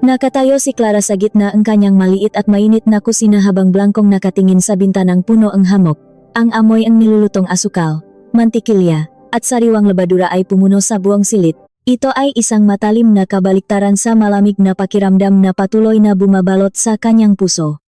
Nakatayo si Clara sa gitna ang kanyang maliit at mainit na kusina habang blangkong nakatingin sa bintanang puno ang hamok. Ang amoy ang nilulutong asukal, mantikilya, at sariwang labadura ay pumuno sa buong silid. Ito ay isang matalim na kabaliktaran sa malamig na pakiramdam na patuloy na bumabalot sa kanyang puso.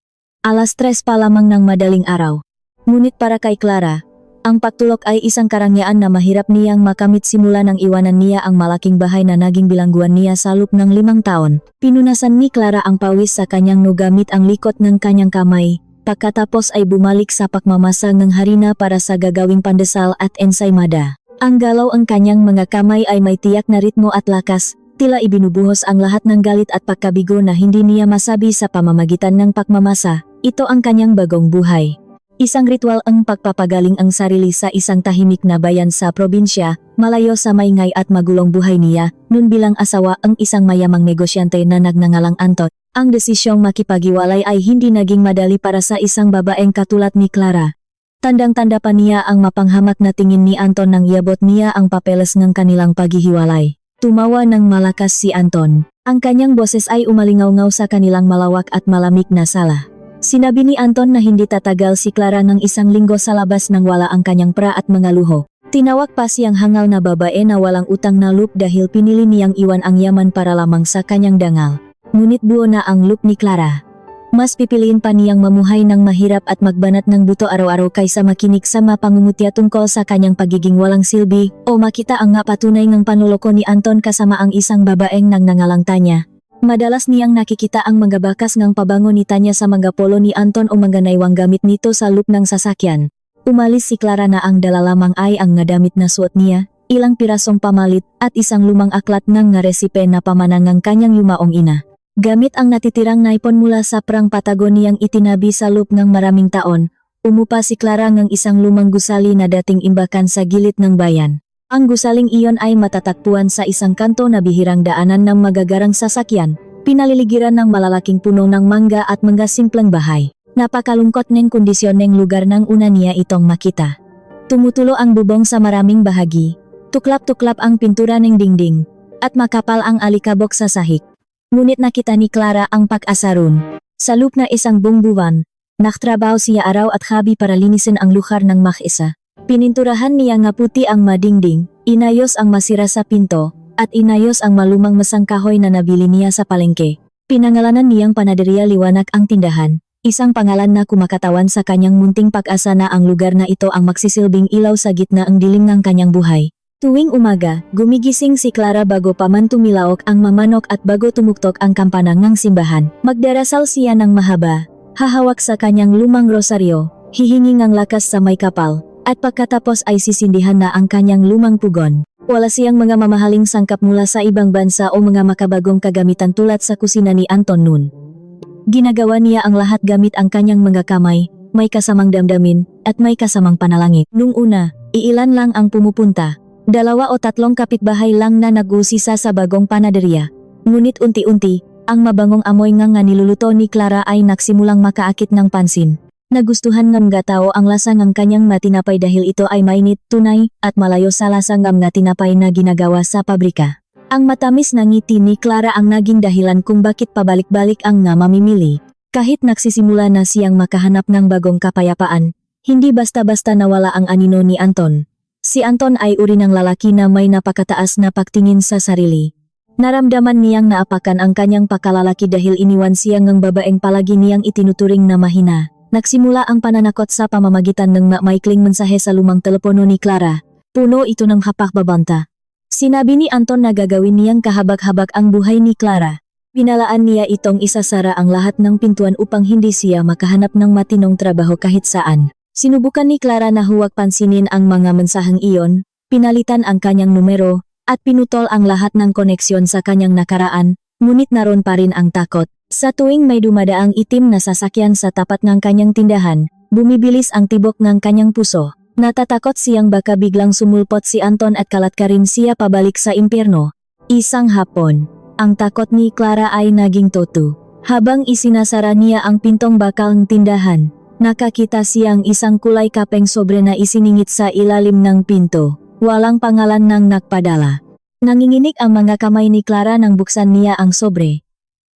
3:00 pa lamang ng madaling araw. Ngunit para kay Clara, ang pagtulog ay isang karangyaan na mahirap niyang makamit simula nang iwanan niya ang malaking bahay na naging bilangguan niya sa loob ng 5 taon. Pinunasan ni Clara ang pawis sa kanyang noo gamit ang likot ng kanyang kamay, pagkatapos ay bumalik sa pagmamasa ng harina para sa gagawing pandesal at ensaymada. Ang galaw ang kanyang mga kamay ay may tiyak na ritmo at lakas, tila ibinubuhos ang lahat ng galit at pagkabigo na hindi niya masabi sa pamamagitan ng pagmamasa. Ito ang kanyang bagong buhay. Isang ritual ang pagpapagaling ang sarili sa isang tahimik na bayan sa probinsya, malayo sa maingay at magulong buhay niya, nun bilang asawa ang isang mayamang negosyante na nagngangalang Anton. Ang desisyong makipaghiwalay ay hindi naging madali para sa isang babaeng katulad ni Clara. Tandang-tanda pa niya ang mapanghamak na tingin ni Anton nang iabot niya ang papeles ng kanilang paghihiwalay. Tumawa ng malakas si Anton. Ang kanyang boses ay umalingaw-ngaw sa kanilang malawak at malamig na sala. Sinabi ni Anton na hindi tatagal si Clara ng 1 linggo sa labas nang wala ang kanyang pra at mga luho. Tinawag pa siyang hangal na babae na walang utang na loob dahil pinili niyang iwan ang yaman para lamang sa kanyang dangal. Ngunit buo na ang look ni Clara. Mas pipiliin pa niyang mamuhay ng mahirap at magbanat ng buto araw-araw kaysa makinig sa mapangungutya tungkol sa kanyang pagiging walang silbi o makita ang nga patunay ng panloloko ni Anton kasama ang isang babaeng nagngangalang Tanya. Madalas niyang nakikita ang mga bakas ng pabango ni Tanya sa mga polo ni Anton o mga naiwang gamit nito sa loob ng sasakyan. Umalis si Clara na ang dala lamang ay ang nga damit na suot niya, ilang pirasong pamalit at isang lumang aklat ng nga resipe na pamanangang kanyang yumaong ina. Gamit ang natitirang naipon mula sa perang Patagoniyang itinabi sa loob ng maraming taon, umupa si Clara ng isang lumang gusali na dating imbakan sa gilid ng bayan. Ang gusaling iyon ay matatagpuan sa isang kanto na bihirang daanan ng magagarang sasakyan, pinaliligiran ng malalaking puno ng mangga at mga simpleng bahay. Napakalungkot ng kondisyon ng lugar nang una niya itong makita. Tumutulo ang bubong sa maraming bahagi, tuklap-tuklap ang pintura ng dingding, at makapal ang alikabok sa sahig. Ngunit nakita ni Clara ang pag-asarun. Sa loob na 1 buong buwan, naktrabaho siya araw at gabi para linisin ang lugar ng mag-isa. Pininturahan niya nga puti ang madingding, inayos ang masira sa pinto, at inayos ang malumang masang kahoy na nabili niya sa palengke. Pinangalanan niyang Panaderia Liwanag ang tindahan, isang pangalan na kumakatawan sa kanyang munting pag-asa na ang lugar na ito ang magsisilbing ilaw sa gitna ang dilim ng kanyang buhay. Tuwing umaga, gumigising si Clara bago pa man tumilaok ang mamanok at bago tumuktok ang kampana ng simbahan. Magdarasal siya ng mahaba, hahawak sa kanyang lumang rosaryo, hihingi ng lakas sa may kapal, at pagkatapos ay sisindihan na ang kanyang lumang pugon. Wala siyang mga mamahaling sangkap mula sa ibang bansa o mga makabagong kagamitan tulad sa kusina ni Anton noon. Ginagawa niya ang lahat gamit ang kanyang mga kamay, may kasamang damdamin, at may kasamang panalangin. Nung una, iilan lang ang pumupunta. 2 o 3 kapitbahay lang na nag-usisa sa bagong panaderya. Ngunit unti-unti, ang mabangong amoy nga niluluto ni Clara ay nagsimulang makaakit ng pansin. Nagustuhan ng mga tao ang lasa ng kanyang matinapay dahil ito ay mainit, tunay, at malayo sa lasa ng mga tinapay na ginagawa sa pabrika. Ang matamis na ngiti ni Clara ang naging dahilan kung bakit pabalik-balik ang nga mamimili. Kahit nagsisimula na siyang makahanap ng bagong kapayapaan, hindi basta-basta nawala ang anino ni Anton. Si Anton ay uri ng lalaki na may napakataas na pagtingin sa sarili. Naramdaman niyang naapakan ang kanyang pagkalalaki dahil iniwan siya ng babaeng palagi niyang itinuturing na mahina. Nagsimula ang pananakot sa pamamagitan ng maikling mensahe sa lumang telepono ni Clara. Puno ito ng hapak-babanta. Sinabi ni Anton na gagawin niyang kahabag-habag ang buhay ni Clara. Pinalaan niya itong isasara ang lahat ng pintuan upang hindi siya makahanap ng matinong trabaho kahit saan. Sinubukan ni Clara na huwag pansinin ang mga mensaheng iyon, pinalitan ang kanyang numero, at pinutol ang lahat ng koneksyon sa kanyang nakaraan, ngunit naroon pa rin ang takot. Sa tuwing may dumadaang itim na sasakyan sa tapat ng kanyang tindahan, bumibilis ang tibok ng kanyang puso. Natatakot siyang baka biglang sumulpot si Anton at kalatkarin siya pabalik sa impyerno. Isang hapon, ang takot ni Clara ay naging totoo. Habang isinasara niya ang pintong bakal ng tindahan, nakakita siyang isang kulay kapeng sobre na isiningit sa ilalim ng pinto. Walang pangalan ng nagpadala. Nanginginig ang mga kamay ni Clara nang buksan niya ang sobre.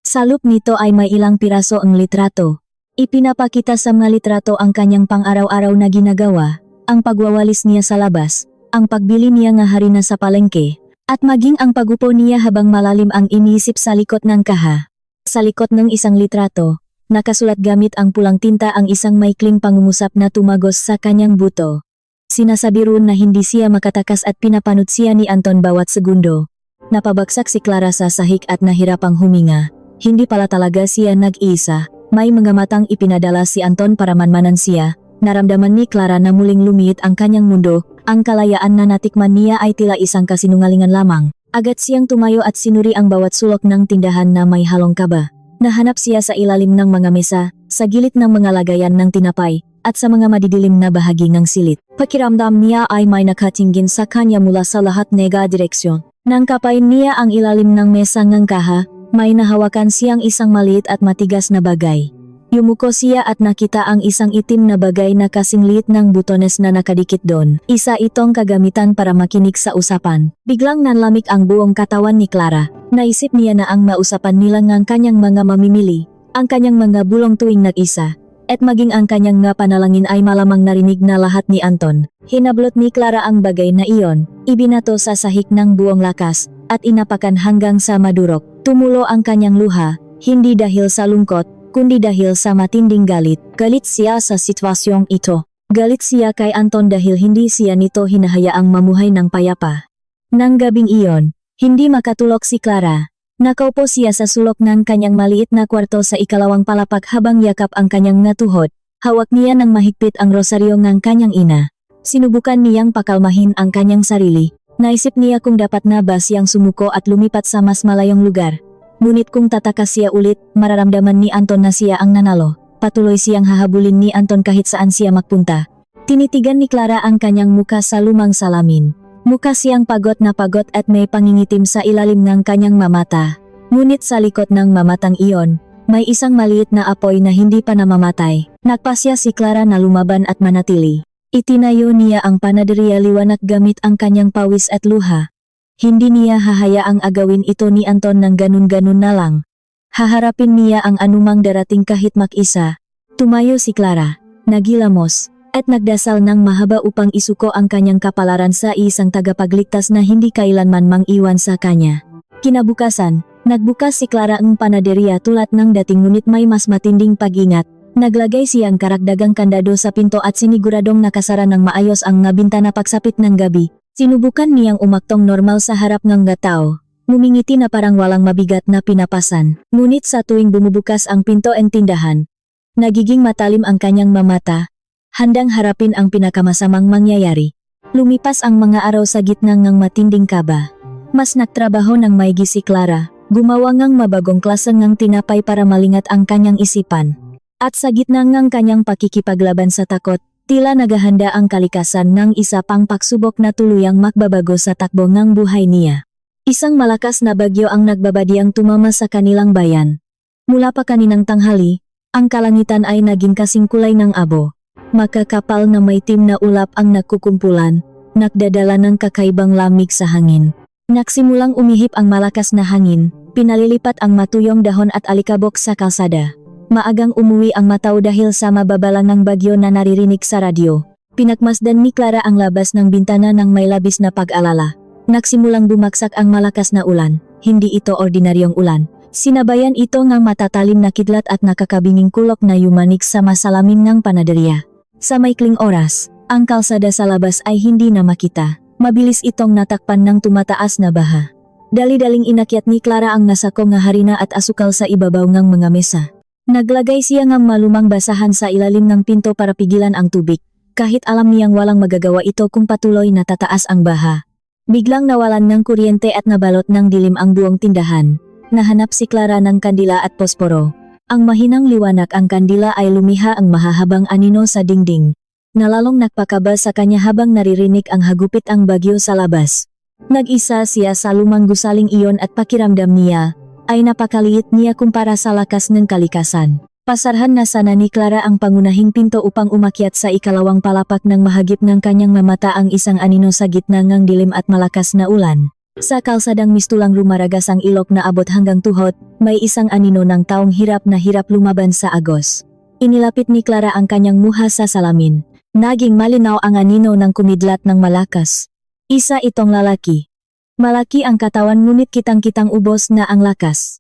Sa loob nito ay may ilang piraso ang litrato. Ipinapakita sa mga litrato ang kanyang pang-araw-araw na ginagawa, ang pagwawalis niya sa labas, ang pagbili niya ng harina sa palengke, at maging ang pagupo niya habang malalim ang iniisip sa likod ng kaha. Sa likod ng isang litrato, nakasulat gamit ang pulang tinta ang isang maikling pangungusap na tumagos sa kanyang buto. Sinasabi roon na hindi siya makatakas at pinapanot siya ni Anton bawat segundo. Napabagsak si Clara sa sahig at nahirapang huminga. Hindi pala talaga siya nag-iisa. May mga matang ipinadala si Anton para manmanan siya. Naramdaman ni Clara na muling lumiit ang kanyang mundo. Ang kalayaan na natikman niya ay tila isang kasinungalingan lamang. Agad siyang tumayo at sinuri ang bawat sulok ng tindahan na may halong kaba. Nahanap siya sa ilalim ng mga mesa, sa gilid ng mga lagayan ng tinapay, at sa mga madidilim na bahagi ng silid. Pakiramdam niya ay may nakatingin sa kanya mula sa lahat nega direksyon. Nang kapain niya ang ilalim ng mesa ng kaha, may nahawakan siyang isang maliit at matigas na bagay. Yumuko siya at nakita ang isang itim na bagay na kasing liit ng butones na nakadikit doon. Isa itong kagamitan para makinig sa usapan. Biglang nanlamig ang buong katawan ni Clara. Naisip niya na ang mausapan nila ng kanyang mga mamimili, ang kanyang mga bulong tuwing nag-isa, at maging ang kanyang nga panalangin ay malamang narinig na lahat ni Anton. Hinablot ni Clara ang bagay na iyon, ibinato sa sahig ng buong lakas, at inapakan hanggang sa madurok. Tumulo ang kanyang luha, hindi dahil sa lungkot, kundi dahil sa matinding galit. Galit siya sa sitwasyong ito. Galit siya kay Anton dahil hindi siya nito hinahayaang mamuhay ng payapa. Nang gabing iyon, hindi makatulog si Clara. Nakaupo siya sa sulok ng kanyang maliit na kwarto sa ikalawang palapag habang yakap ang kanyang natuhod. Hawak niya ng mahigpit ang rosaryo ng kanyang ina. Sinubukan niyang pakalmahin ang kanyang sarili. Naisip niya kung dapat na ba siyang sumuko at lumipat sa mas malayong lugar. Ngunit kung tatakas siya ulit, mararamdaman ni Anton na siya ang nanalo. Patuloy siyang hahabulin ni Anton kahit saan siya magpunta. Tinitigan ni Clara ang kanyang muka sa lumang salamin. Mukha siyang pagod na pagod at may pangingitim sa ilalim ng kanyang mamata. Ngunit sa likod ng mamatang iyon, may isang maliit na apoy na hindi pa namamatay. Nagpasya si Clara na lumaban at manatili. Itinayo niya ang panaderya liwanag gamit ang kanyang pawis at luha. Hindi niya hahayaang agawin ito ni Anton ng ganun-ganun na lang. Haharapin niya ang anumang darating kahit mag-isa. Tumayo si Clara, nagilamos, at nagdasal ng mahaba upang isuko ang kanyang kapalaran sa isang tagapagligtas na hindi kailanman mang-iwan sa kanya. Kinabukasan, nagbukas si Clara ang panaderya tulad ng dating ngunit may mas matinding pag-ingat. Naglagay siyang karagdagang kandado sa pinto at siniguradong nakasara ng maayos ang nga bintana pagsapit ng gabi. Sinubukan niyang umaktong normal sa harap ng tao. Ngumingiti na parang walang mabigat na pinapasan. Ngunit sa tuwing bumubukas ang pinto ng tindahan, nagiging matalim ang kanyang mamata. Handang harapin ang pinakamasamang mangyayari. Lumipas ang mga araw sa gitna ng matinding kaba. Mas nagtrabaho ng maigi si Clara, gumawa ng mabagong klase ng tinapay para malingat ang kanyang isipan. At sa gitna ng kanyang pakikipaglaban sa takot, tila naghahanda ang kalikasan ng isa pang pagsubok na tuluyang magbabago sa takbo ng buhay niya. Isang malakas na bagyo ang nagbabadiang tumama sa kanilang bayan. Mula pa kaninang tanghali, ang kalangitan ay naging kasing kulay ng abo. Makakapal na maitim na ulap ang nagkukumpulan, nagdadala ng kakaibang lamig sa hangin. Nagsimulang umihip ang malakas na hangin, pinalilipat ang matuyong dahon at alikabok sa kalsada. Maagang umuwi ang matao dahil sa mababala ng bagyo na naririnig sa radyo. Pinagmasdan ni Clara ang labas ng bintana ng may labis na pag-alala. Nagsimulang bumagsak ang malakas na ulan, hindi ito ordinaryong ulan. Sinabayan ito ng matatalim na kidlat at nakakabinging kulok na yumanik sa masalamin ng panaderya. Sa maikling oras, ang kalsada sa labas ay hindi na makita. Mabilis itong natakpan ng tumataas na baha. Dali-daling inakyat ni Clara ang nasakong nga harina at asukal sa ibabaw ng mga mesa. Naglagay siya ng malumang basahan sa ilalim ng pinto para pigilan ang tubig, kahit alam niyang walang magagawa ito kung patuloy na tataas ang baha. Biglang nawalan ng kuryente at nabalot ng dilim ang buong tindahan. Nahanap si Clara ng kandila at posporo. Ang mahinang liwanag ang kandila ay lumiha ang mahahabang anino sa dingding. Nalalong nagpakaba sa kanya habang naririnig ang hagupit ang bagyo sa labas. Nag-isa siya sa lumang gusaling iyon at pakiramdam niya ay napakaliit niya kumpara sa lakas ng kalikasan. Pasarhan na sana ni Clara ang pangunahing pinto upang umakyat sa ikalawang palapak ng mahagip ng kanyang mamata ang isang anino sa gitna ng dilim at malakas na ulan. Sa kalsadang mistulang rumaragas ang ilok na abot hanggang tuhod, may isang anino ng taong hirap na hirap lumaban sa agos. Inilapit ni Clara ang kanyang muha sa salamin. Naging malinaw ang anino ng kumidlat ng malakas. Isa itong lalaki. Malaki ang katawan ngunit kitang-kitang ubos na ang lakas.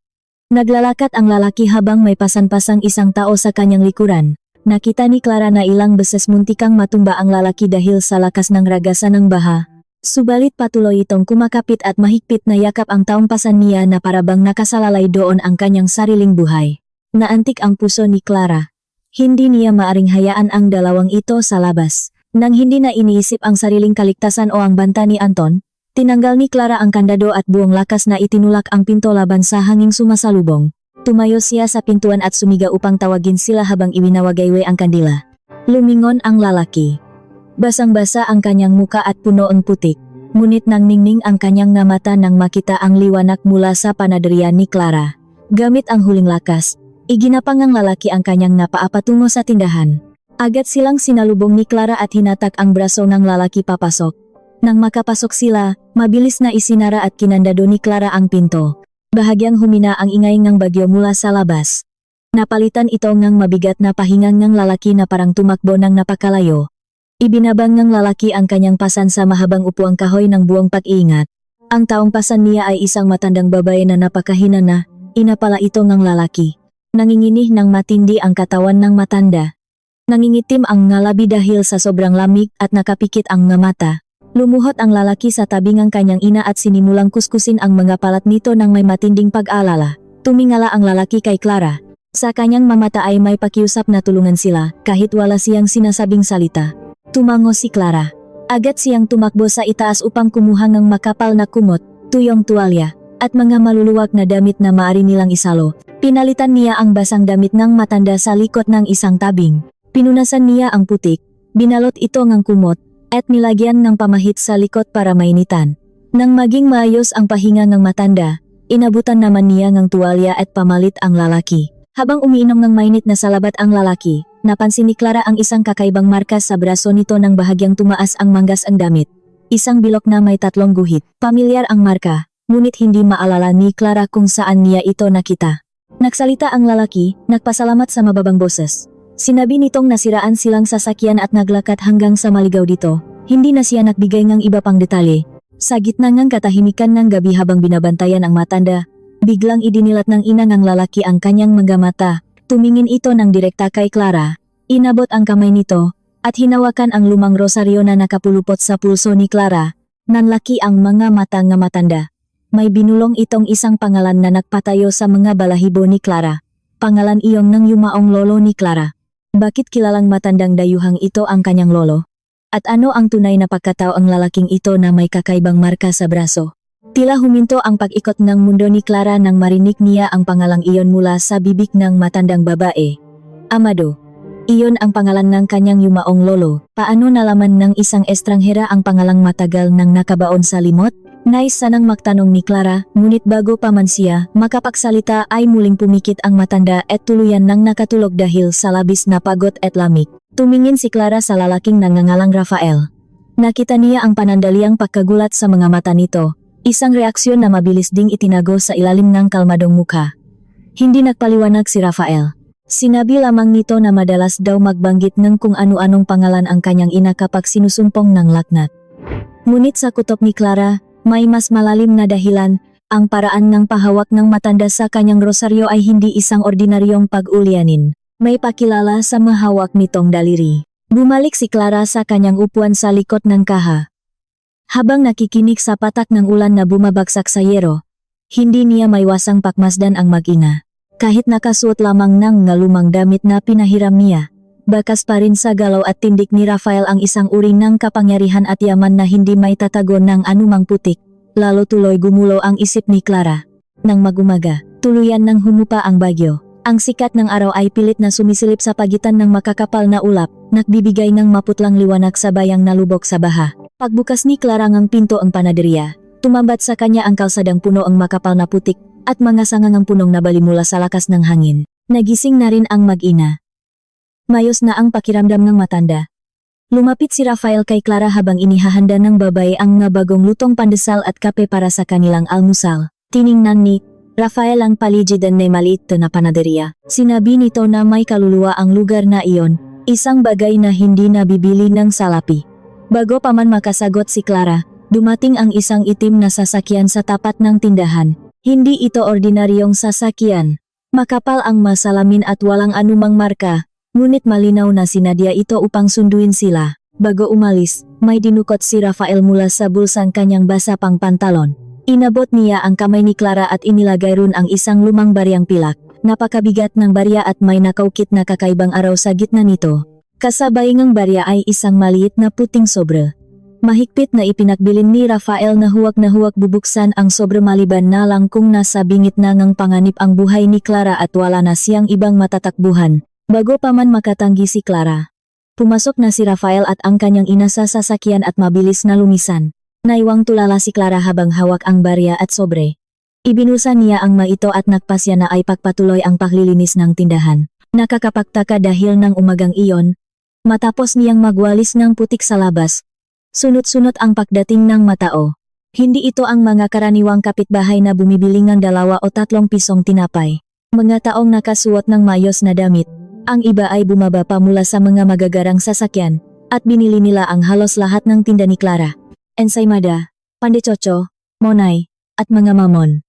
Naglalakad ang lalaki habang may pasan-pasang isang tao sa kanyang likuran. Nakita ni Clara na ilang beses muntikang matumba ang lalaki dahil sa lakas ng ragasan ng baha. Subalit patuloy itong kumakapit at mahigpit na yakap ang taong pasan niya na parabang nakasalalay doon ang kanyang sariling buhay. Naantik ang puso ni Clara. Hindi niya maaring hayaan ang dalawang ito sa labas. Nang hindi na iniisip ang sariling kaligtasan o ang banta ni Anton, tinanggal ni Clara ang kandado at buong lakas na itinulak ang pinto laban sa hanging sumasalubong. Tumayo siya sa pintuan at sumiga upang tawagin sila habang iwinawagaywe ang kandila. Lumingon ang lalaki. Basang-basa ang kanyang muka at puno ang putik. Ngunit nang ningning ang kanyang nga mata nang makita ang liwanag mula sa panaderya ni Clara. Gamit ang huling lakas, iginapang ang lalaki ang kanyang napaa patungo sa tindahan. Agad silang sinalubong ni Clara at hinatak ang braso ng lalaki papasok. Nang makapasok sila, mabilis na isinara at kinandado ni Clara ang pinto. Bahagyang humina ang ingay ng bagyo mula sa labas. Napalitan ito ng mabigat na pahingang ng lalaki na parang tumakbo ng napakalayo. Ibinabang ng lalaki ang kanyang pasan sa mahabang upuang kahoy ng buong pag-iingat. Ang taong pasan niya ay isang matandang babae na napakahina na, inapala ito ng lalaki. Nanginginih ng matindi ang katawan ng matanda. Nangingitim ang ngalabi dahil sa sobrang lamig at nakapikit ang nga mata. Lumuhot ang lalaki sa tabing ng kanyang ina at sinimulang kuskusin ang mga palat nito ng may matinding pag-aalala. Tumingala ang lalaki kay Clara. Sa kanyang mamata ay may pakiusap na tulungan sila kahit wala siyang sinasabing salita. Tumango si Clara. Agad siyang tumakbo sa itaas upang kumuha ng makapal na kumot, tuyong tuwalya, at mga maluluwag na damit na maaari nilang isalo. Pinalitan niya ang basang damit ng matanda sa likod ng isang tabing. Pinunasan niya ang putik, binalot ito ng kumot, at nilagyan ng pamahit sa likod para mainitan. Nang maging maayos ang pahinga ng matanda, inabutan naman niya ng tuwalya at pamalit ang lalaki. Habang umiinom ng mainit na salabat ang lalaki, napansin ni Clara ang isang kakaibang marka sa braso nito nang bahagyang tumaas ang manggas ang damit. Isang bilok na may 3 guhit. Pamilyar ang marka, ngunit hindi maalala ni Clara kung saan niya ito nakita. Nagsalita ang lalaki, nagpasalamat sa mababang boses. Sinabi nitong nasiraan silang sasakyan at naglakad hanggang sa maligaw dito. Hindi na siya nagbigay ng iba pang detalye. Sa gitna ng katahimikan ng gabi habang binabantayan ang matanda, biglang idinilat ng ina ng lalaki ang kanyang mga mata. Tumingin ito ng direkta kay Clara. Inabot ang kamay nito, at hinawakan ang lumang rosaryo na nakapulupot sa pulso ni Clara. Nanlaki ang mga mata ng matanda. May binulong itong isang pangalan na nagpatayo sa mga balahibo ni Clara. Pangalan iyong ng yumaong lolo ni Clara. Bakit kilalang matandang dayuhang ito ang kanyang lolo? At ano ang tunay na pagkatao ang lalaking ito na may kakaibang marka sa braso? Tila huminto ang pag-ikot ng mundo ni Clara nang marinig niya ang pangalang iyon mula sa bibig ng matandang babae. Amado. Iyon ang pangalan ng kanyang yumaong lolo. Paano nalaman ng isang estranghera ang pangalang matagal nang nakabaon sa limot? Nais sanang magtanong ni Clara, ngunit bago pa man siya makapagsalita ay muling pumikit ang matanda at tuluyan nang nakatulog dahil sa labis na pagod at lamig. Tumingin si Clara sa lalaking nangangalang Rafael. Nakita niya ang panandaliang pagkagulat sa mga mata nito. Isang reaksyon na mabilis ding itinago sa ilalim ng kalmadong mukha. Hindi nagpaliwanag si Rafael. Sinabi lamang nito na madalas daw magbanggit ng kung ano-anong pangalan ang kanyang ina kapag sinusumpong ng laknat. Ngunit sa kutob ni Clara, may mas malalim na dahilan. Ang paraan ng pahawak ng matanda sa kanyang rosaryo ay hindi isang ordinaryong pag-ulyanin. May pakilala sa mahawak nitong daliri. Bumalik si Clara sa kanyang upuan sa likod ng kaha. Habang nakikinig sa patak ng ulan na bumabagsak sa yero, hindi niya maiwasang pakmasdan ang mag-ina. Kahit nakasuot lamang ng ngalumang damit na pinahiram niya, bakas pa rin sa galaw at tindig ni Rafael ang isang uri ng kapangyarihan at yaman na hindi may tatago ng anumang putik. Lalo tuloy gumulo ang isip ni Clara. Nang magumaga, tuluyan nang humupa ang bagyo. Ang sikat ng araw ay pilit na sumisilip sa pagitan ng makakapal na ulap, nagbibigay ng maputlang liwanag sa bayang nalubog sa baha. Pagbukas ni Clara ng pinto ang panaderya, tumambat sa kanya ang kalsadang puno ang makapal na putik at mga sangangang punong nabali mula sa lakas ng hangin. Nagising na rin ang mag-ina. Mayos na ang pakiramdam ng matanda. Lumapit si Rafael kay Clara habang inihahanda ng babae ang nga bagong lutong pandesal at kape para sa kanilang almusal. Tiningnan ni Rafael ang paligidan ng maliit na panaderia. Sinabi nito na may kaluluwa ang lugar na iyon, isang bagay na hindi nabibili ng salapi. Bago pa man makasagot si Clara, dumating ang isang itim na sasakyan sa tapat ng tindahan. Hindi ito ordinaryong sasakyan. Makapal ang masalamin at walang anumang marka. Ngunit malinaw na sinadya ito upang sunduin sila. Bago umalis, may dinukot si Rafael mula sa bulsang kanyang basa pang pantalon. Inabot niya ang kamay ni Clara at inilagay ron ang isang lumang baryang pilak. Napakabigat ng barya at may nakaukit na kakaibang araw sa gitna nito. Kasabay ng barya ay isang maliit na puting sobre. Mahigpit na ipinagbilin ni Rafael na huwag bubuksan ang sobre maliban na lang kung nasa bingit na ng panganib ang buhay ni Clara at wala na siyang ibang matatakbuhan. Bago pa man makatanggi si Clara, pumasok na si Rafael at ang kanyang ina sa sasakyan at mabilis na lumisan. Naiwang tulala si Clara habang hawak ang barya at sobre. Ibinusan niya ang maito at nagpasya na ay pagpatuloy ang paglilinis ng tindahan. Nakakapagtaka dahil ng umagang iyon, matapos niyang magwalis ng putik sa labas, sunod-sunod ang pagdating ng matao. Hindi ito ang mga karaniwang kapitbahay na bumibili ng 2 o 3 pisong tinapay. Mga taong nakasuot ng mayos na damit. Ang iba ay bumaba pa mula sa mga magagarang sasakyan, at binili nila ang halos lahat ng tinda ni Clara. Ensaymada, pandechocho, monay, at mga mamon.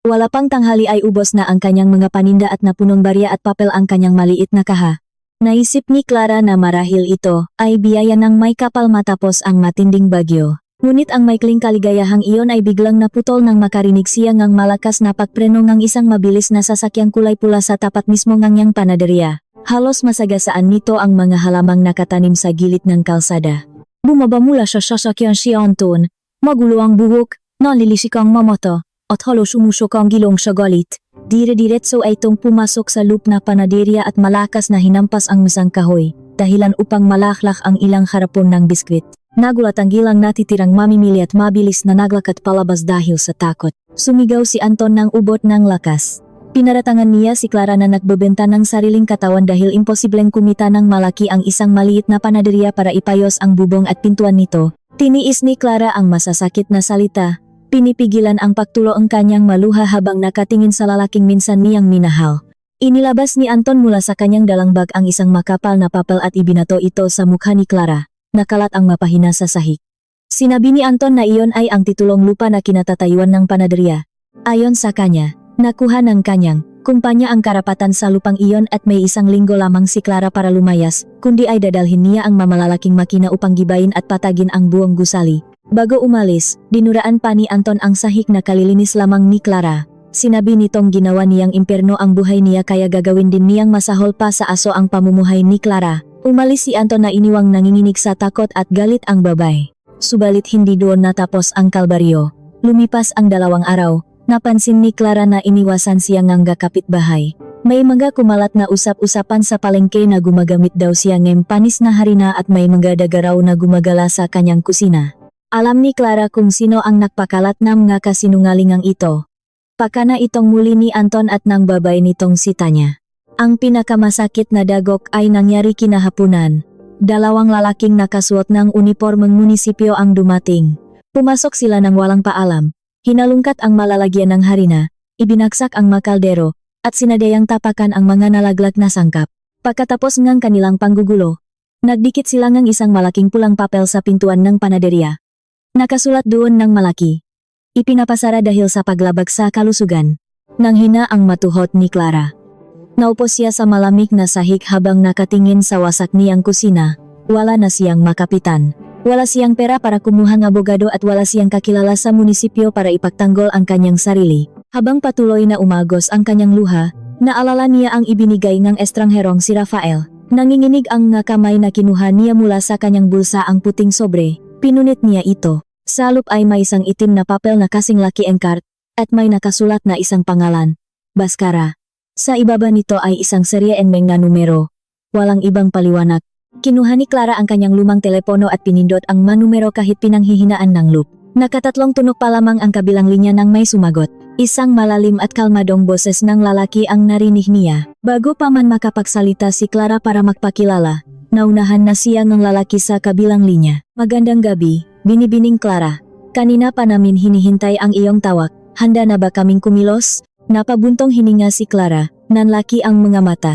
Wala pang tanghali ay ubos na ang kanyang mga paninda at napunong barya at papel ang kanyang maliit na kaha. Naisip ni Clara na marahil ito ay biyaya ng may kapal matapos ang matinding bagyo. Ngunit ang maikling kaligayahang iyon ay biglang naputol nang makarinig siya ngang malakas na pagpreno ng isang mabilis na sasakyang kulay pula sa tapat mismo ng niyang panaderia. Halos masagasaan nito ang mga halamang nakatanim sa gilid ng kalsada. Bumaba mula sa sasakyan si Anton, magulo ang buhok, nalilisik ang mamata, at halos umusok ang gilong sa galit. Dire-diretso ay itong pumasok sa loop na panaderia at malakas na hinampas ang masang kahoy, dahilan upang malaklak ang ilang harapon ng biskwit. Nagulat ang gilang natitirang mamimili at mabilis na naglakad palabas dahil sa takot. Sumigaw si Anton ng ubot ng lakas. Pinaratangan niya si Clara na nagbebenta ng sariling katawan dahil imposibleng kumita ng malaki ang isang maliit na panaderia para ipayos ang bubong at pintuan nito. Tiniis ni Clara ang masasakit na salita. Pinipigilan ang pagtulo ang kanyang maluha habang nakatingin sa lalaking minsan niyang minahal. Inilabas ni Anton mula sa kanyang dalang bag ang isang makapal na papel at ibinato ito sa mukha ni Clara. Nakalat ang mapahina sa sahig. Sinabi ni Anton na iyon ay ang titulong lupa na kinatatayuan ng panaderia. Ayon sa kanya, nakuha ng kanyang kumpanya ang karapatan sa lupang iyon at may 1 linggo lamang si Clara para lumayas, kundi ay dadalhin niya ang mamalalaking makina upang gibayin at patagin ang buong gusali. Bago umalis, dinuraan pa ni Anton ang sahig na kalilinis lamang ni Clara. Sinabi nitong ginawa niyang impyerno ang buhay niya kaya gagawin din niyang masahol pa sa aso ang pamumuhay ni Clara. Umalis si Anton na iniwang nanginginig sa takot at galit ang babae. Subalit hindi doon natapos ang kalbaryo. Lumipas ang 2 araw. Napansin ni Clara na iniwasan siya ng kapitbahay. May mga kumalat na usap-usapan sa palengke na gumagamit daw siya ng panis na harina at may mga dagaraw na gumagala sa kanyang kusina. Alam ni Clara kung sino ang nagpakalat ng mga kasinungalingang ito. Pakana itong muli ni Anton at ng babae nitong si Tanya. Ang pinakamasakit na dagok ay nangyari kinahapunan. 2 lalaking nakasuot ng unipormeng munisipyo ang dumating. Pumasok sila ng walang paalam. Hinalungkat ang malalagyan ng harina, ibinagsak ang makaldero, at sinadayang tapakan ang mga nalaglag na sangkap. Pagkatapos ng kanilang panggugulo, nagdikit sila ng isang malaking pulang papel sa pintuan ng panaderia. Nakasulat doon ng malaki. Ipinapasara dahil sa paglabag sa kalusugan. Nang hina ang matuhot ni Clara. Naupo siya sa malamig na sahig habang nakatingin sa wasak niyang kusina. Wala na siyang makapitan. Wala siyang pera para kumuha ng abogado at wala siyang kakilala sa munisipyo para ipagtanggol ang kanyang sarili. Habang patuloy na umagos ang kanyang luha, naalala niya ang ibinigay ng estrangherong si Rafael. Nanginginig ang nga kamay na kinuha niya mula sa kanyang bulsa ang puting sobre. Pinunit niya ito. Sa loob ay may isang itim na papel na kasing laki ang card, at may nakasulat na isang pangalan. Baskara. Sa ibaba nito ay isang serye enmeng na numero. Walang ibang paliwanag. Kinuha ni Clara ang kanyang lumang telepono at pinindot ang manumero kahit pinanghihinaan ng loop. Nakatatlong tunog pa lamang ang kabilang linya nang may sumagot. Isang malalim at kalmadong boses ng lalaki ang narinig niya. Bago pa man makapagsalita si Clara para magpakilala, Naunahan na siya ng lalaki sa kabilang linya. Magandang gabi, binibining Clara. Kanina pa namin hinihintay ang iyong tawag. Handa na ba kaming kumilos? Napabuntong hininga si Clara, nanlaki ang mga mata.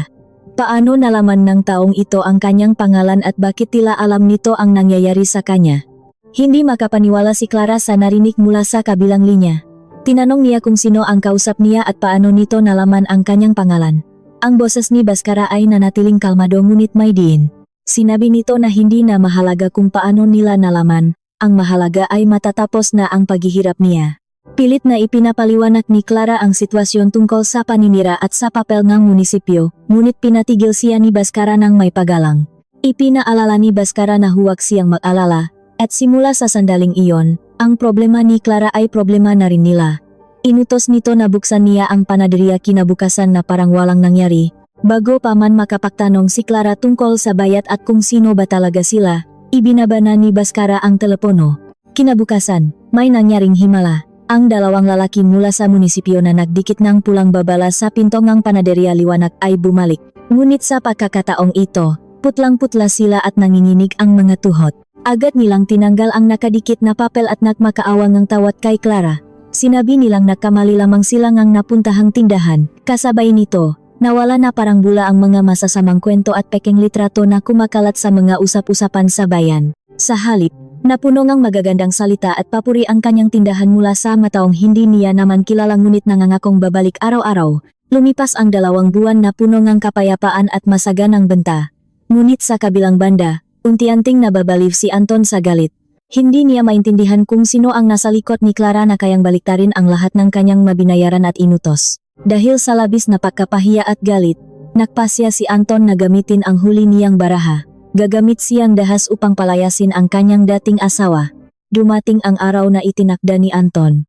Paano nalaman ng taong ito ang kanyang pangalan at bakit tila alam nito ang nangyayari sa kanya? Hindi makapaniwala si Clara sa narinig mula sa kabilang linya. Tinanong niya kung sino ang kausap niya at paano nito nalaman ang kanyang pangalan. Ang boses ni Baskara ay nanatiling kalmado ngunit may diin. Sinabi nito na hindi na mahalaga kung paano nila nalaman, ang mahalaga ay matatapos na ang paghihirap niya. Pilit na ipinapaliwanag ni Clara ang sitwasyon tungkol sa paninira at sa papel ng munisipyo, ngunit pinatigil siya ni Baskara ng may pagalang. Ipinaalala ni Baskara na huwag siyang mag-alala, at simula sa sandaling iyon, ang problema ni Clara ay problema na rin nila. Inutos nito na buksan niya ang panaderia kinabukasan na parang walang nangyari. Bago pa man makapagtanong si Clara tungkol sa bayad at kung sino ba talaga sila, ibinaba na ni Baskara ang telepono. Kinabukasan, may nangyaring himala. Ang dalawang lalaki mula sa munisipyo na nagdikit ng pulang babala sa pinto ng panaderia liwanag ay bumalik. Ngunit sa pagkakataong ito, putlang-putla sila at nanginginig ang mga tuhod. Agad nilang tinanggal ang nakadikit na papel at nagmakaawang ng tawat kay Clara. Sinabi nilang nakamali lamang sila ngang napuntahang tindahan. Kasabay nito, nawala na parang bula ang mga masasamang kwento at pekeng litrato na kumakalat sa mga usap-usapan sa bayan. Sa halip, napuno ngang magagandang salita at papuri ang kanyang tindahan mula sa mataong hindi niya naman kilala ngunit nangangakong babalik araw-araw. Lumipas ang 2 buwan na puno ngang kapayapaan at masaganang benta. Ngunit sa kabilang banda, unti-unting nababaliw si Anton sa galit. Hindi niya maintindihan kung sino ang nasa likod ni Clara na kayang baliktarin ang lahat ng kanyang mabinayaran at inutos. Dahil sa labis na pagkapahiya at galit, nagpasya si Anton na gamitin ang huli niyang baraha. Gagamit siyang dahas upang palayasin ang kanyang dating asawa. Dumating ang araw na itinakda ni Anton.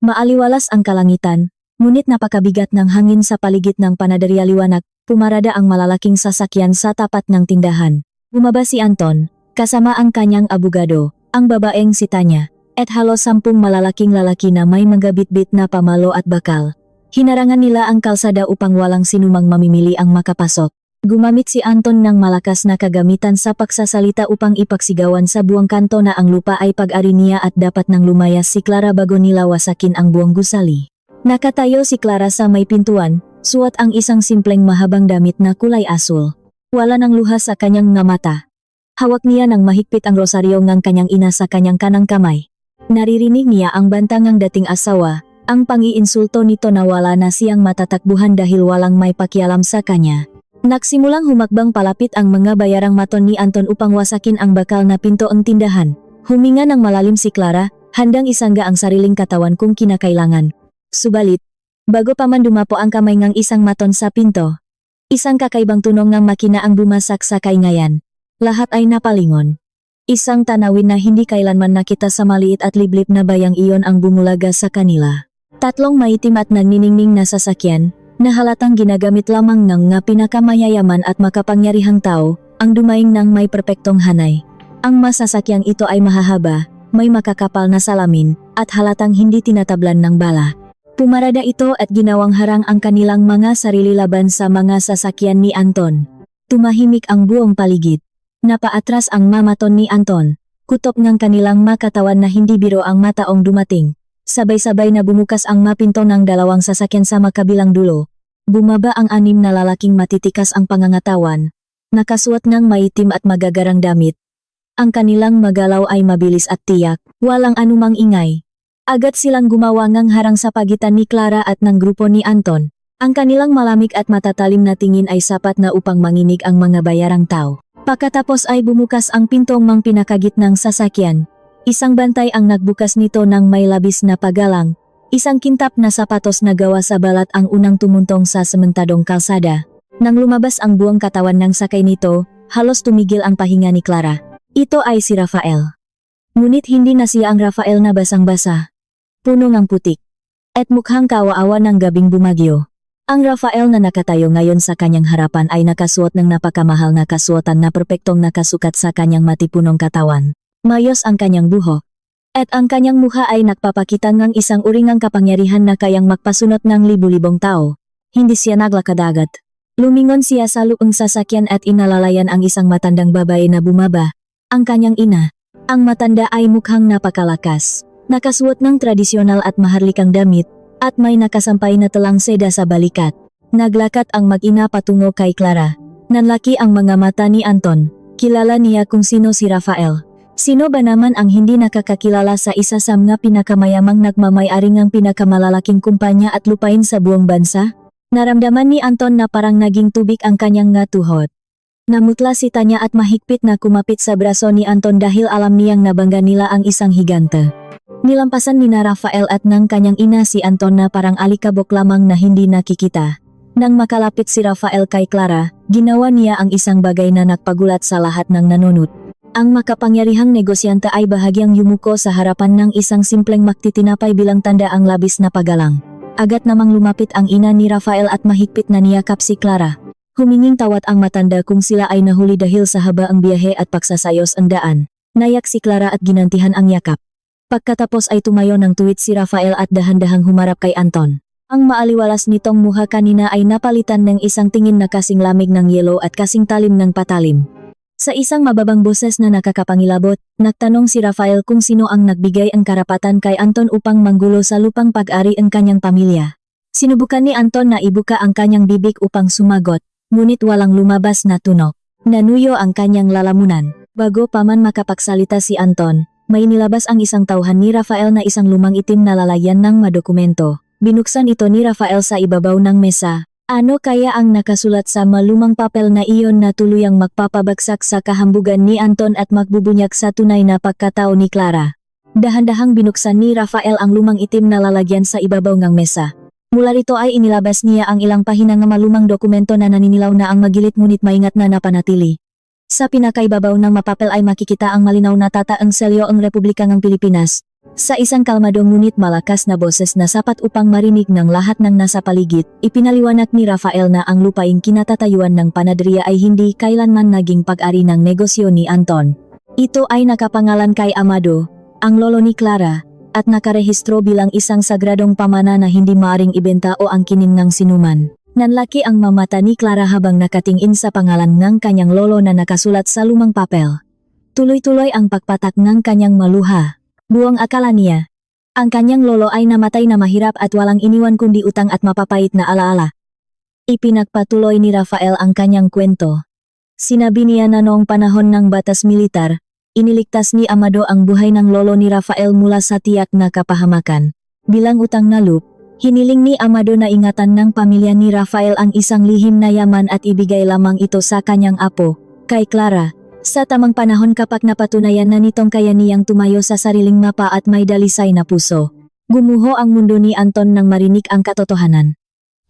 Maaliwalas ang kalangitan, ngunit napakabigat ng hangin sa paligid ng panaderia liwanag, pumarada ang malalaking sasakyan sa tapat ng tindahan. Bumaba si Anton, kasama ang kanyang abogado, ang babaeng si Tanya, at halos 10 malalaking lalaki na may mga bitbit na pamalo at bakal. Hinarangan nila ang kalsada upang walang sinumang mamimili ang makapasok. Gumamit si Anton ng malakas na kagamitan sa pagsasalita upang ipagsigawan sa buong kanto na ang lupa ay pag-ari niya at dapat nang lumayas si Clara bago nila wasakin ang buong gusali. Nakatayo si Clara sa may pintuan, suot ang isang simpleng mahabang damit na kulay asul. Wala ng luha sa kanyang mga mata. Hawak niya ng mahigpit ang rosaryo ng kanyang ina sa kanyang kanang kamay. Naririnig niya ang bantangang dating asawa, ang pang-iinsulto nito na wala na siyang matatakbuhan dahil walang may pakialam sa kanya. Nagsimulang humakbang palapit ang mga bayarang maton ni Anton upang wasakin ang bakal na pinto ang tindahan. Huminga ng malalim si Clara, handang isangga ang sariling katawan kung kinakailangan. Subalit, bago pa man dumapo ang kamay ng isang maton sa pinto, isang kakaibang tunog ng makina ang bumasak sa kaingayan. Lahat ay napalingon. Isang tanawin na hindi kailanman nakita sa maliit at liblib na bayang iyon ang bumulaga sa kanila. 3 maitim at nagniningning na sasakyan, na halatang ginagamit lamang ng nga pinakamayayaman at makapangyarihang tao, ang dumaing ng may perpektong hanay. Ang masasakyang ito ay mahahaba, may makakapal na salamin, at halatang hindi tinatablan ng bala. Pumarada ito at ginawang harang ang kanilang mga sarili laban sa mga sasakyan ni Anton. Tumahimik ang buong paligid. Napaatras ang mamaton ni Anton. Kutob ng kanilang makatawan na hindi biro ang mataong dumating. Sabay-sabay na bumukas ang mapinto ng 2 sasakyan sa makabilang dulo. Bumaba ang 6 na lalaking matitikas ang pangangatawan. Nakasuot ng maitim at magagarang damit. Ang kanilang magalaw ay mabilis at tiyak, walang anumang ingay. Agad silang gumawa ng harang sa pagitan ni Clara at ng grupo ni Anton. Ang kanilang malamig at matatalim na tingin ay sapat na upang manginig ang mga bayarang tao. Pagkatapos ay bumukas ang pintong mang pinakagitnang sasakyan. Isang bantay ang nagbukas nito ng may labis na pagalang. Isang kintap na sapatos na gawa sa balat ang unang tumuntong sa sementadong kalsada. Nang lumabas ang buong katawan ng sakay nito, halos tumigil ang pahinga ni Clara. Ito ay si Rafael. Ngunit hindi na siya ang Rafael na basang-basa. Puno ng putik. At mukhang kawaawa ng gabing bumagyo. Ang Rafael na nakatayo ngayon sa kanyang harapan ay nakasuot ng napakamahal na kasuotan na perpektong nakasukat sa kanyang matipunong katawan. Mayos ang kanyang buhok. At ang kanyang mukha ay nagpapakita ng isang uringang kapangyarihan na kayang magpasunot ng libu-libong tao. Hindi siya naglakad agad. Lumingon siya sa luang sasakyan at inalalayan ang isang matandang babae na bumaba. Ang kanyang ina. Ang matanda ay mukhang napakalakas. Nakasuot ng tradisyonal at maharlikang damit, at may nakasampay na telang seda sa balikat. Naglakad ang mag-ina patungo kay Clara. Nanlaki ang mga mata ni Anton. Kilala niya kung sino si Rafael. Sino ba naman ang hindi nakakakilala sa isa sa mga pinakamayamang nagmamay-ari ng pinakamalalaking kumpanya at lupain sa buong bansa? Naramdaman ni Anton na parang naging tubig ang kanyang nga tuhod. Namutla si Tanya at mahigpit na kumapit sa braso ni Anton dahil alam niyang nabangga nila ang isang higante. Nilampasan ni na Rafael at ng kanyang ina si Anton na parang alikabok lamang na hindi nakikita. Nang makalapit si Rafael kay Clara, ginawa niya ang isang bagay na nagpagulat sa lahat ng nanunod. Ang makapangyarihang negosyante ay bahagyang yumuko sa harapan ng isang simpleng maktitinapay bilang tanda ang labis na paggalang. Agad namang lumapit ang ina ni Rafael at mahigpit na niyakap si Clara. Huminging tawat ang matanda kung sila ay nahuli dahil sa habaang biyahe at pagsasayos ang daan. Nayak si Clara at ginantihan ang yakap. Pagkatapos ay tumayo ng tuwid si Rafael at dahan-dahang humarap kay Anton. Ang maaliwalas nitong muha kanina ay napalitan ng isang tingin na kasing lamig ng yelo at kasing talim ng patalim. Sa isang mababang boses na nakakapangilabot, nagtanong si Rafael kung sino ang nagbigay ang karapatan kay Anton upang manggulo sa lupang pag-ari ang kanyang pamilya. Sinubukan ni Anton na ibuka ang kanyang bibig upang sumagot, ngunit walang lumabas na tunog. Nanuyo ang kanyang lalamunan. Bago pa man makapagsalita si Anton, may nilabas ang isang tauhan ni Rafael na isang lumang itim na lalagyan ng madokumento. Binuksan ito ni Rafael sa ibabaw ng mesa. Ano kaya ang nakasulat sa malumang papel na iyon na tuluyang magpapabagsak sa kahambugan ni Anton at magbubunyag sa tunay na pagkatao ni Clara? Dahan-dahang binuksan ni Rafael ang lumang itim na lalagyan sa ibabaw ng mesa. Mula rito ay inilabas niya ang ilang pahina ng malumang dokumento na naninilaw na ang magilit ngunit maingat na napanatili. Sa pinakaibabaw ng mapapel ay makikita ang malinaw na tataang selyo ang Republika ng Pilipinas. Sa isang kalmadong ngunit malakas na boses na sapat upang marinig ng lahat ng nasa paligid, ipinaliwanag ni Rafael na ang lupaing kinatatayuan ng Panadria ay hindi kailanman naging pag-ari ng negosyo ni Anton. Ito ay nakapangalan kay Amado, ang lolo ni Clara, at nakarehistro bilang isang sagradong pamana na hindi maaring ibenta o angkinin ng sinuman. Nanlaki ang mamata ni Clara habang nakatingin sa pangalan ng kanyang lolo na nakasulat sa lumang papel. Tuloy-tuloy ang pagpatak ng kanyang maluha. Buong akala niya. Ang kanyang lolo ay namatay na mahirap at walang iniwan kundi utang at mapapait na alaala. Ipinagpatuloy ni Rafael ang kanyang kwento. Sinabi niya na noong panahon ng batas militar, iniligtas ni Amado ang buhay ng lolo ni Rafael mula sa tiyak na kapahamakan. Bilang utang na loob, hiniling ni Amado na ingatan ng pamilya ni Rafael ang isang lihim na yaman at ibigay lamang ito sa kanyang apo, kay Clara. Sa tamang panahon kapag napatunayan na nitong kaya niyang tumayo sa sariling mapa at may dalisay na puso. Gumuho ang mundo ni Anton nang marinig ang katotohanan.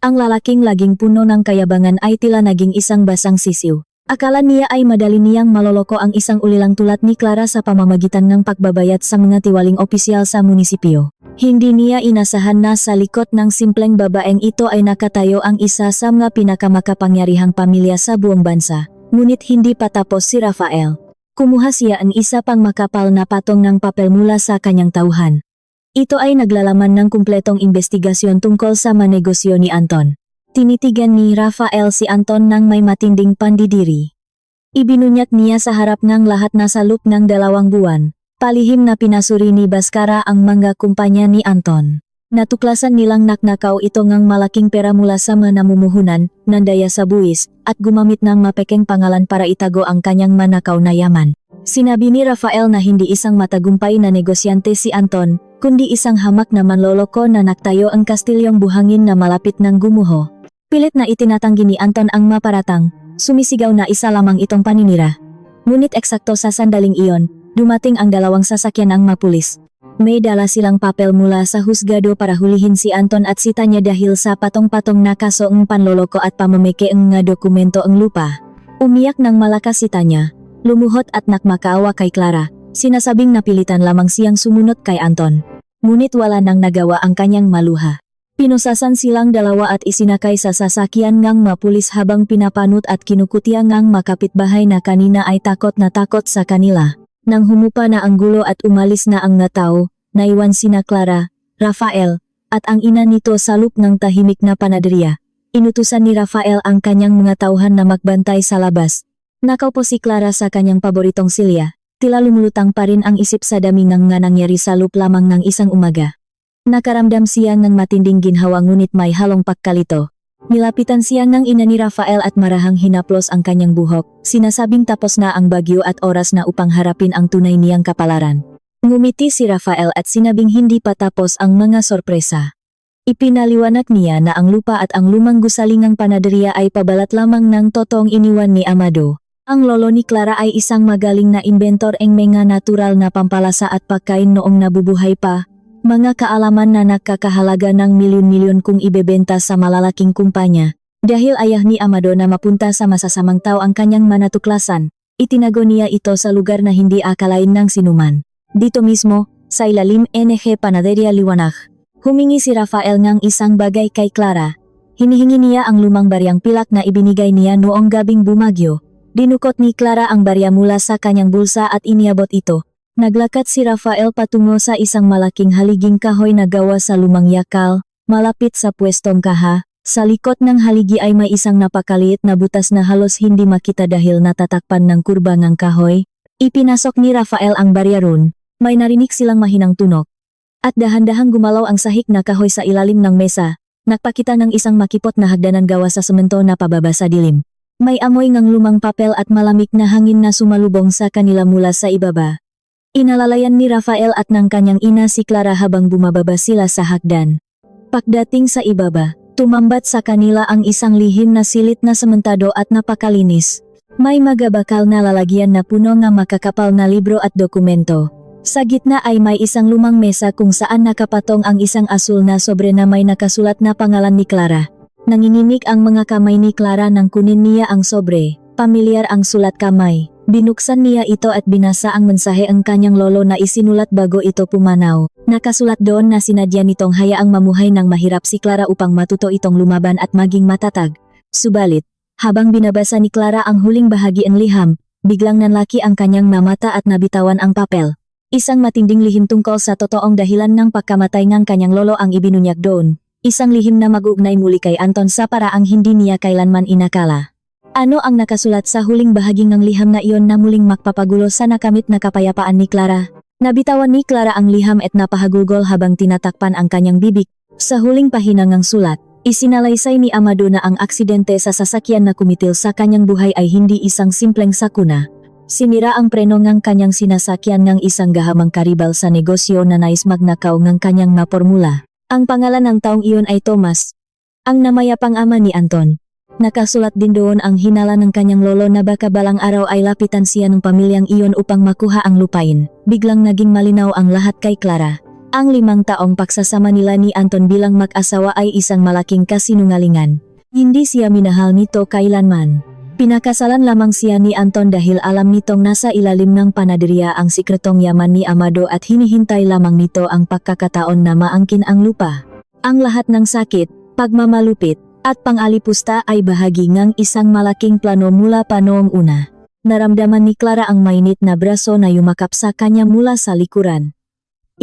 Ang lalaking laging puno ng kayabangan ay tila naging isang basang sisiw. Akala niya ay madali niyang maloloko ang isang ulilang tulad ni Clara sa pamamagitan ng pagbabayad sa mga tiwaling opisyal sa munisipyo. Hindi niya inasahan na sa likod ng simpleng babaeng ito ay nakatayo ang isa sa mga pinakamakapangyarihang pamilya sa buong bansa. Ngunit hindi pa tapos si Rafael. Kumuha siya ang isa pang makapal na patong ng papel mula sa kanyang tauhan. Ito ay naglalaman ng kumpletong investigasyon tungkol sa manegosyo ni Anton. Tinitigan ni Rafael si Anton ng may matinding pandidiri. Ibinunyag niya sa harap ng lahat na sa loob ng 2 buwan. Palihim na pinasuri ni Baskara ang mga kumpanya ni Anton. Natuklasan nilang naknakaw ito ngang malaking pera mula sa mga namumuhunan, nandaya sa buwis, at gumamit ng mapekeng pangalan para itago ang kanyang manakaw na yaman. Sinabi ni Rafael na hindi isang matagumpay na negosyante si Anton, kundi isang hamak na manloloko na naktayo ang kastilyong buhangin na malapit ng gumuho. Pilit na itinatanggi ni Anton ang maparatang, sumisigaw na isa lamang itong paninira. Ngunit eksakto sa sandaling iyon, dumating ang 2 sasakyan ng mapulis. May dala silang papel mula sa husgado para hulihin si Anton at si Tanya dahil sa patong-patong na kaso ng panloloko at pamameke ng nga dokumento ang lupa. Umiyak ng malakas si Tanya, lumuhot at nakmakaawa kay Clara, sinasabing napilitan lamang siyang sumunod kay Anton. Ngunit wala nang nagawa ang kanyang maluha. Pinusasan silang 2 at isinakay sa sasakyan ngang mapulis habang pinapanot at kinukutya ngang makapitbahay na kanina ay takot na takot sa kanila. Nang humupa na ang gulo at umalis na ang nga tao, naiwan sina Clara, Rafael, at ang ina nito sa loob ng tahimik na Panadria. Inutusan ni Rafael ang kanyang mga tauhan na magbantay sa labas. Nakaupo si Clara sa kanyang paboritong silya. Tila lumulutang pa rin ang isip sa dami ng nga nangyari sa loop lamang ng isang umaga. Nakaramdam siya ng matinding ginhawa ngunit may halong pagkalito. Nilapitan siya ng ina ni Rafael at marahang hinaplos ang kanyang buhok, sinasabing tapos na ang bagyo at oras na upang harapin ang tunay niyang kapalaran. Ngumiti si Rafael at sinabing hindi pa tapos ang mga sorpresa. Ipinaliwanag niya na ang lupa at ang lumang gusalingang panaderya ay pabalat lamang ng totoong iniwan ni Amado. Ang lolo ni Clara ay isang magaling na inventor ng mga natural na pampalasa at pagkain noong nabubuhay pa. Mga kaalaman na nakakahalaga ng milyon-milyon kung ibebenta sa malalaking kumpanya. Dahil ayah ni Amado na mapunta sa masasamang tao ang kanyang manatuklasan, itinago niya ito sa lugar na hindi akalain ng sinuman. Dito mismo, sa ilalim NG Panaderia Liwanag. Humingi si Rafael ng isang bagay kay Clara. Hinihingi niya ang lumang baryang pilak na ibinigay niya noong gabing bumagyo. Dinukot ni Clara ang barya mula sa kanyang bulsa at iniabot ito. Naglakad si Rafael patungo sa isang malaking haliging kahoy na gawa sa lumang yakal, malapit sa pwestong kaha. Sa likod ng haligi ay may isang napakaliit na butas na halos hindi makita dahil natatakpan ng kurba ng kahoy. Ipinasok ni Rafael ang barya ron. May narinig silang mahinang tunog. At dahan-dahang gumalaw ang sahig na kahoy sa ilalim ng mesa. Nagpakita ng isang makipot na hagdanan gawa sa semento na pababa sa dilim. May amoy ng lumang papel at malamig na hangin na sumalubong sa kanila mula sa ibaba. Inalalayan ni Rafael at ng kanyang ina si Clara habang bumababa sila sa hagdan. Pagdating sa ibaba, tumambat sa kanila ang isang lihim na silit na sementado at napakalinis. May magabakal na lalagyan na puno ng makakapal na libro at dokumento. Sa gitna ay may isang lumang mesa kung saan nakapatong ang isang asul na sobre na may nakasulat na pangalan ni Clara. Nanginginig ang mga kamay ni Clara nang kunin niya ang sobre. Pamilyar ang sulat kamay. Binuksan niya ito at binasa ang mensahe ang kanyang lolo na isinulat bago ito pumanaw. Nakasulat doon na sinadya nitong hayaang mamuhay ng mahirap si Clara upang matuto itong lumaban at maging matatag. Subalit, habang binabasa ni Clara ang huling bahagi ng liham, biglang nanlaki ang kanyang mamata at nabitawan ang papel. Isang matinding lihim tungkol sa totoong dahilan ng pagkamatay ng kanyang lolo ang ibinunyag doon. Isang lihim na mag-ugnay muli kay Anton sa paraang hindi niya kailanman inakala. Ano ang nakasulat sa huling bahagi ng liham na iyon na muling magpapagulo sa nakamit na kapayapaan ni Clara? Nabitawan ni Clara ang liham at napahagugol habang tinatakpan ang kanyang bibig. Sa huling pahinang ng sulat, isinalaysay ni Amado na ang aksidente sa sasakyan na kumitil sa kanyang buhay ay hindi isang simpleng sakuna. Sinira ang preno ng kanyang sinasakyan ng isang gahamang karibal sa negosyo na nais magnakaw ng kanyang mapormula. Ang pangalan ng taong iyon ay Thomas, ang namayapang ama ni Anton. Nakasulat din doon ang hinala ng kanyang lolo na baka balang araw ay lapitan siya ng pamilyang iyon upang makuha ang lupain. Biglang naging malinaw ang lahat kay Clara. Ang 5 taong pagsasama nila ni Anton bilang mag-asawa ay isang malaking kasinungalingan. Hindi siya minahal nito kailanman. Pinakasalan lamang siya ni Anton dahil alam nitong nasa ilalim ng panaderya ang sikretong yaman ni Amado at hinihintay lamang nito ang pagkakataon na maangkin ang lupa. Ang lahat ng sakit, pagmamalupit, at pang-alipusta ay bahagi ng isang malaking plano mula pa noong una. Naramdaman ni Clara ang mainit na braso na yumakap sa kanya mula sa likuran.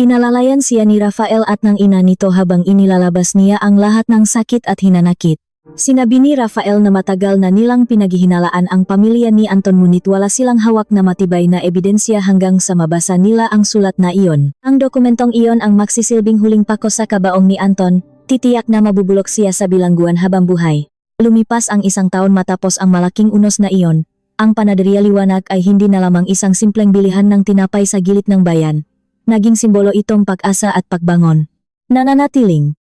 Inalalayan siya ni Rafael at ng ina nito habang inilalabas niya ang lahat ng sakit at hinanakit. Sinabi ni Rafael na matagal na nilang pinaghihinalaan ang pamilya ni Anton ngunit wala silang hawak na matibay na ebidensya hanggang sa mabasa nila ang sulat na iyon. Ang dokumentong iyon ang magsisilbing huling pako sa kabaong ni Anton, titiyak na mabubulok siya sa bilangguan habang buhay. Lumipas ang 1 taon matapos ang malaking unos na iyon, ang Panaderia Liwanag ay hindi na lamang isang simpleng bilihan ng tinapay sa gilid ng bayan. Naging simbolo itong pag-asa at pagbangon. Nananatiling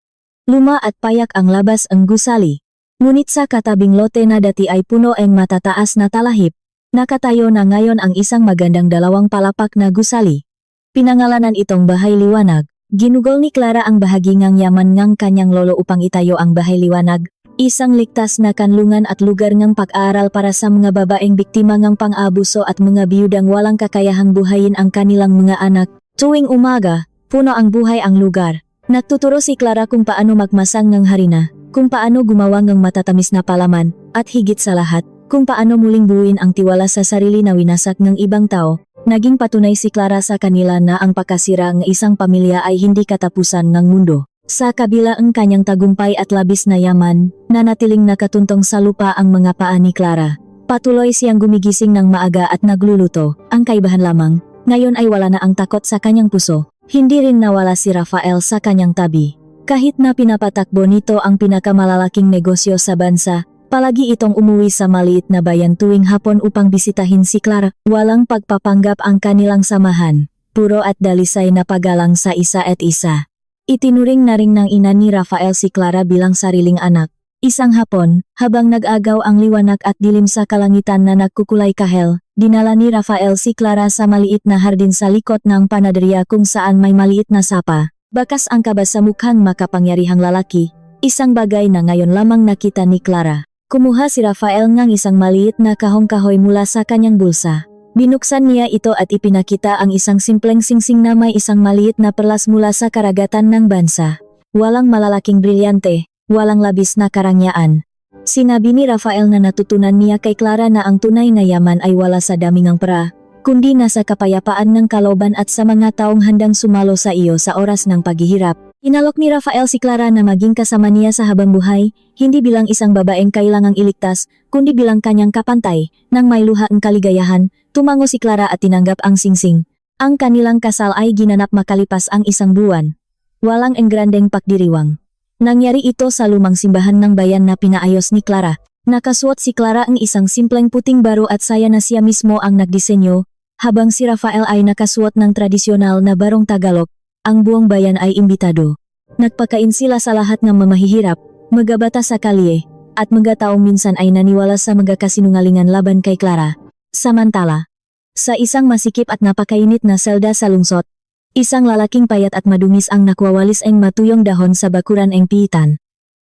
luma at payak ang labas ang gusali. Ngunit sa katabing lote na dati ay puno ang matataas na talahib, nakatayo na ngayon ang isang magandang 2 palapak na gusali. Pinangalanan itong Bahay Liwanag. Ginugol ni Clara ang bahagi ngang yaman ngang kanyang lolo upang itayo ang Bahay Liwanag, isang ligtas na kanlungan at lugar ngang pag-aaral para sa mga babaeng biktima ngang pang-abuso at mga biyudang walang kakayahang buhayin ang kanilang mga anak. Tuwing umaga, puno ang buhay ang lugar. Nagtuturo si Clara kung paano magmasang ng harina, kung paano gumawa ng matatamis na palaman, at higit sa lahat, kung paano muling buuin ang tiwala sa sarili na winasak ng ibang tao. Naging patunay si Clara sa kanila na ang pagkasira ng isang pamilya ay hindi katapusan ng mundo. Sa kabila ang kanyang tagumpay at labis na yaman, nanatiling nakatuntong sa lupa ang mga paa ni Clara. Patuloy siyang gumigising ng maaga at nagluluto. Ang kaibahan lamang, ngayon ay wala na ang takot sa kanyang puso. Hindi rin nawala si Rafael sa kanyang tabi. Kahit na pinapatakbo nito ang pinakamalalaking negosyo sa bansa, palagi itong umuwi sa maliit na bayan tuwing hapon upang bisitahin si Clara. Walang pagpapanggap ang kanilang samahan. Puro at dalisay na paggalang sa isa at isa. Itinuring na rin ng ina ni Rafael si Clara bilang sariling anak. Isang hapon, habang nag-agaw ang liwanag at dilim sa kalangitan na nagkukulay kahel, dinala ni Rafael si Clara sa maliit na hardin sa likod ng panaderya kung saan may maliit na sapa. Bakas ang kaba sa mukhang makapangyarihang lalaki, isang bagay na ngayon lamang nakita ni Clara. Kumuha si Rafael ng isang maliit na kahong-kahoy mula sa kanyang bulsa. Binuksan niya ito at ipinakita ang isang simpleng singsing na may isang maliit na perlas mula sa karagatan ng bansa. Walang malalaking brilyante, walang labis na karangyaan. Sinabi ni Rafael na natutunan niya kay Clara na ang tunay na yaman ay wala sa daming ang pera, kundi nasa kapayapaan ng kalooban at sa mga taong handang sumalo sa iyo sa oras ng paghihirap. Inalok ni Rafael si Clara na maging kasama niya sa habang buhay, hindi bilang isang babaeng kailangang iligtas, kundi bilang kanyang kapantay. Nang may luha ang kaligayahan, tumango si Clara at tinanggap ang singsing. Ang kanilang kasal ay ginanap makalipas ang isang buwan. Walang engrandeng pagdiriwang. Nangyari ito sa lumang simbahan ng bayan na pinaayos ni Clara. Nakasuot si Clara ang isang simpleng puting baro at saya na siya mismo ang nagdisenyo, habang si Rafael ay nakasuot ng tradisyonal na barong Tagalog. Ang buong bayan ay imbitado. Nagpakain sila sa lahat ng mamahihirap, magabata sa kalye, at mga taong minsan ay naniwala sa mga kasinungalingan laban kay Clara. Samantala, sa isang masikip at napakainit na selda sa lungsod, isang lalaking payat at madungis ang nakwawalis ang matuyong dahon sa bakuran ang piitan.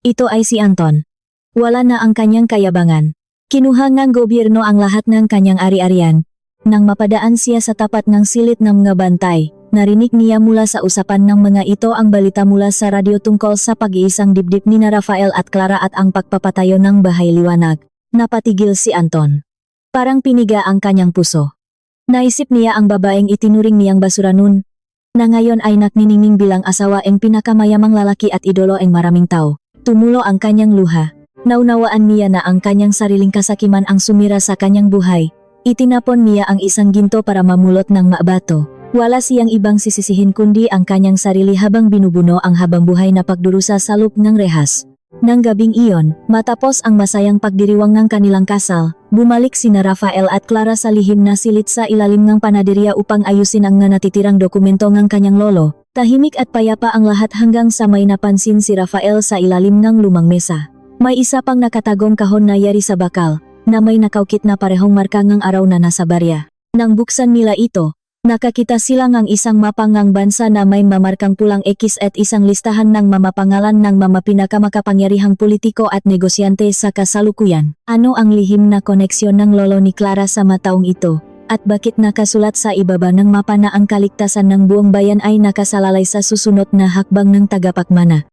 Ito ay si Anton. Wala na ang kanyang kayabangan. Kinuha ng gobyerno ang lahat ng kanyang ari-arian. Nang mapadaan siya sa tapat ng silid ng mga bantay, narinig niya mula sa usapan ng mga ito ang balita mula sa radyo tungkol sa pag-iisang dibdib ni Rafael at Clara at ang pagpapatayo ng bahay liwanag. Napatigil si Anton. Parang piniga ang kanyang puso. Naisip niya ang babaeng itinuring niyang basura nun, na ngayon ay nakniningning bilang asawa ang pinakamayamang lalaki at idolo ang maraming tao. Tumulo ang kanyang luha. Naunawaan niya na ang kanyang sariling kasakiman ang sumira sa kanyang buhay. Itinapon niya ang isang ginto para mamulot ng mabato. Wala siyang ibang sisisihin kundi ang kanyang sarili habang binubuno ang habang buhay na pagdurusa sa loob ng rehas. Nang gabing iyon, matapos ang masayang pagdiriwang ng kanilang kasal, bumalik sina Rafael at Clara sa lihim na silid sa ilalim ng panaderya upang ayusin ang natitirang dokumento ng kanyang lolo. Tahimik at payapa ang lahat hanggang sa may napansin si Rafael sa ilalim ng lumang mesa. May isa pang nakatagong kahon na yari sa bakal, na may nakaukit na parehong marka ng araw na nasa barya. Nang buksan nila ito, nakakita sila ng isang mapangang bansa na may mamarkang pulang X at isang listahan ng mamapangalan ng mga pinakamakapangyarihang politiko at negosyante sa kasalukuyan. Ano ang lihim na koneksyon ng lolo ni Clara sa mataong ito? At bakit nakasulat sa ibaba ng mapa na ang kaligtasan ng buong bayan ay nakasalalay sa susunod na hakbang ng tagapagmana?